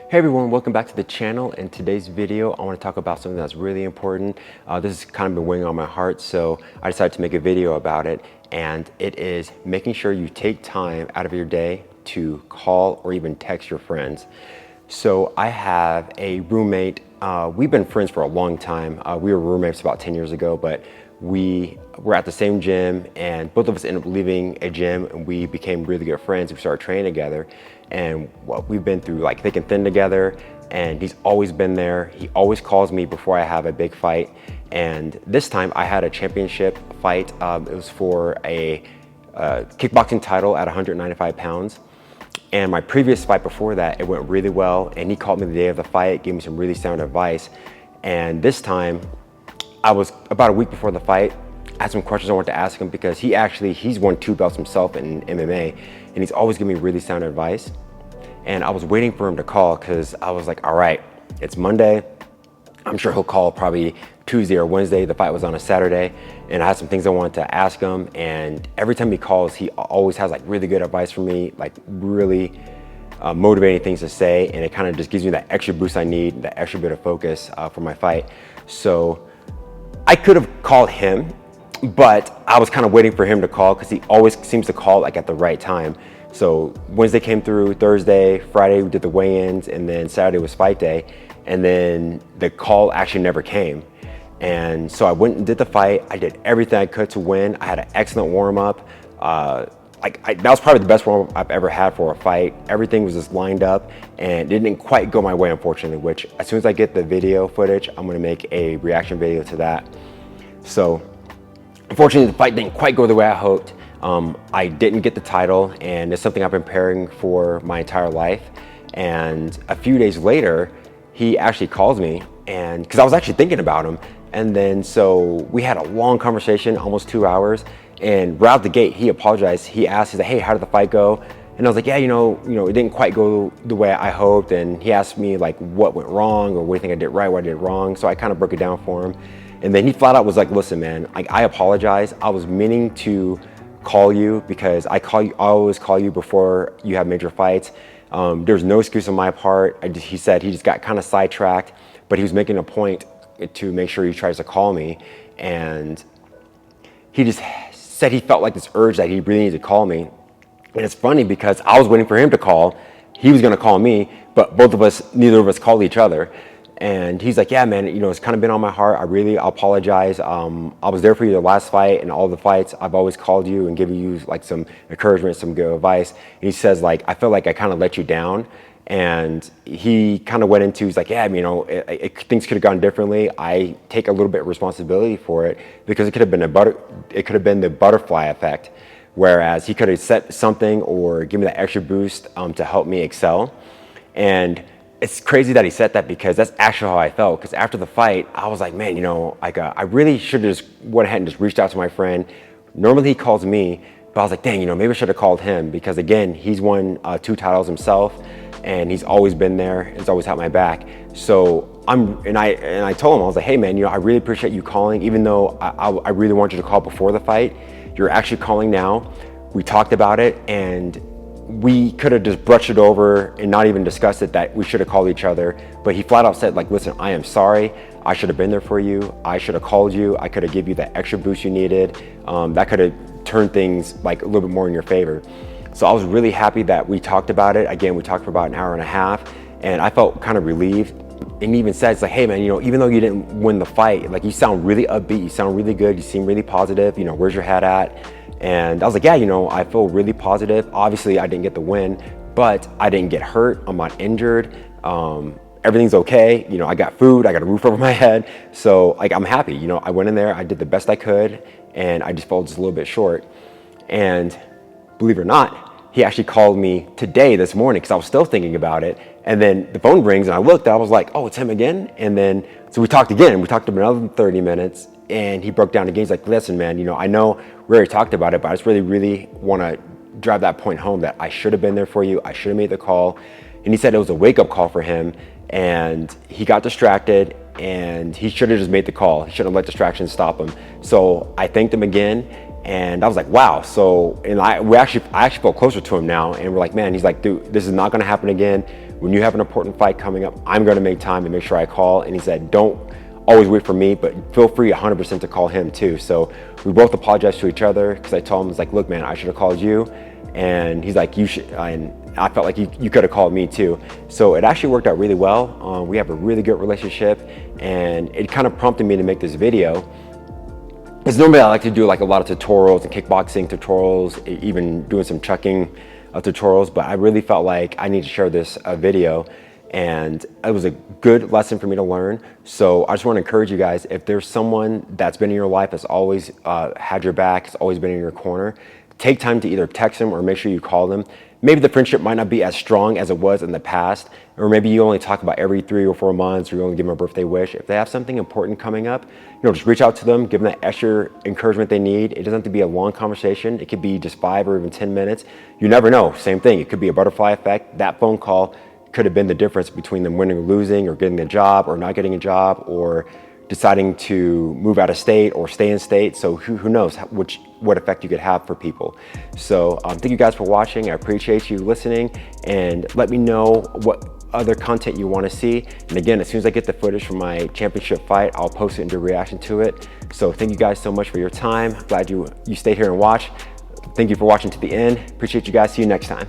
Hey everyone, welcome back to the channel. In today's video, I want to talk about something that's really important. This has kind of been weighing on my heart, so I decided to make a video about it. And it is making sure you take time out of your day to call or even text your friends. So I have a roommate. We've been friends for a long time. We were roommates about 10 years ago, but we were at the same gym and both of us ended up leaving a gym and we became really good friends. We started training together and we've been through like thick and thin together, and he's always been there. He always calls me before I have a big fight. And this time I had a championship fight. It was for a kickboxing title at 195 pounds. And my previous fight before that, it went really well. And he called me the day of the fight, gave me some really sound advice. And this time, I was about a week before the fight. I had some questions I wanted to ask him because he's won 2 belts himself in MMA, and he's always given me really sound advice. And I was waiting for him to call because I was like, all right, it's Monday. I'm sure he'll call probably Tuesday or Wednesday. The fight was on a Saturday, and I had some things I wanted to ask him. And every time he calls, he always has like really good advice for me, like really motivating things to say. And it kind of just gives me that extra boost I need, that extra bit of focus for my fight. So I could have called him, but I was kind of waiting for him to call because he always seems to call like at the right time. So Wednesday came through, Thursday, Friday we did the weigh-ins, and then Saturday was fight day. And then the call actually never came. And so I went and did the fight. I did everything I could to win. I had an excellent warm-up. That was probably the best warm-up I've ever had for a fight. Everything was just lined up and it didn't quite go my way, unfortunately, which as soon as I get the video footage, I'm gonna make a reaction video to that. So unfortunately, the fight didn't quite go the way I hoped. I didn't get the title, and it's something I've been preparing for my entire life. And a few days later, he actually calls me, and because I was actually thinking about him. And then so we had a long conversation, almost 2 hours. And right out the gate, he apologized. He asked, he's like, hey, how did the fight go? And I was like, yeah, it didn't quite go the way I hoped. And he asked me like what went wrong or what do you think I did right, what I did wrong. So I kind of broke it down for him. And then he flat out was like, listen, man, I apologize. I was meaning to call you because I always call you before you have major fights. There's no excuse on my part. He said he just got kind of sidetracked, but he was making a point to make sure he tries to call me. And he just said he felt like this urge that he really needed to call me. And it's funny because I was waiting for him to call. He was gonna call me, but neither of us called each other. And he's like, yeah, man, it's kind of been on my heart. I really apologize. I was there for you the last fight and all the fights. I've always called you and given you like some encouragement, some good advice. And he says like, I feel like I kind of let you down. And he kind of went into, he's like, yeah, things could have gone differently. I take a little bit of responsibility for it because it could have been the butterfly effect. Whereas he could have set something or give me that extra boost to help me excel. And it's crazy that he said that because that's actually how I felt. Because after the fight, I was like, man, I really should have just went ahead and just reached out to my friend. Normally he calls me, but I was like, dang, maybe I should have called him because again, he's won 2 titles himself and he's always been there. He's always had my back. So I told him, I was like, hey man, I really appreciate you calling, even though I really want you to call before the fight. You're actually calling now. We talked about it and we could have just brushed it over and not even discussed it that we should have called each other. But he flat out said like, listen, I am sorry. I should have been there for you. I should have called you. I could have given you that extra boost you needed. That could have turned things like a little bit more in your favor. So I was really happy that we talked about it. Again, we talked for about an hour and a half and I felt kind of relieved. And he even said, it's like, hey man, even though you didn't win the fight, like you sound really upbeat, you sound really good, you seem really positive, where's your head at? And I was like, yeah, I feel really positive. Obviously I didn't get the win, but I didn't get hurt. I'm not injured. Everything's okay. I got food, I got a roof over my head. So like, I'm happy. I went in there, I did the best I could and I just fell just a little bit short. And believe it or not, he actually called me today, this morning, because I was still thinking about it. And then the phone rings and I looked, I was like, oh, it's him again. And then, so we talked again, we talked about another 30 minutes and he broke down again. He's like, listen, man, I know we already talked about it, but I just really want to drive that point home that I should have been there for you. I should have made the call. And he said it was a wake-up call for him and he got distracted and he should have just made the call. He shouldn't have let distractions stop him. So I thanked him again And I was like, wow. So, and I actually felt closer to him now. And we're like, man, he's like, dude, this is not going to happen again. When you have an important fight coming up, I'm going to make time to make sure I call. And he said, don't always wait for me, but feel free 100% to call him too. So we both apologized to each other, because I told him, it's like, look, man, I should have called you. And he's like, you should. And I felt like you could have called me too. So it actually worked out really well. We have a really good relationship, and it kind of prompted me to make this video. Because normally I like to do like a lot of tutorials and kickboxing tutorials, even doing some chucking tutorials, but I really felt like I need to share this video, and it was a good lesson for me to learn. So I just want to encourage you guys, if there's someone that's been in your life, that's always had your back, has always been in your corner, take time to either text them or make sure you call them. Maybe the friendship might not be as strong as it was in the past, or maybe you only talk about every 3 or 4 months, or you only give them a birthday wish. If they have something important coming up, just reach out to them, give them that extra encouragement they need. It doesn't have to be a long conversation. It could be just 5 or even 10 minutes. You never know, same thing. It could be a butterfly effect. That phone call could have been the difference between them winning or losing, or getting a job or not getting a job, or deciding to move out of state or stay in state. So who knows what effect you could have for people. So thank you guys for watching. I appreciate you listening, and let me know what other content you want to see. And again, as soon as I get the footage from my championship fight, I'll post it and do a reaction to it. So thank you guys so much for your time. Glad you stayed here and watched. Thank you for watching to the end. Appreciate you guys. See you next time.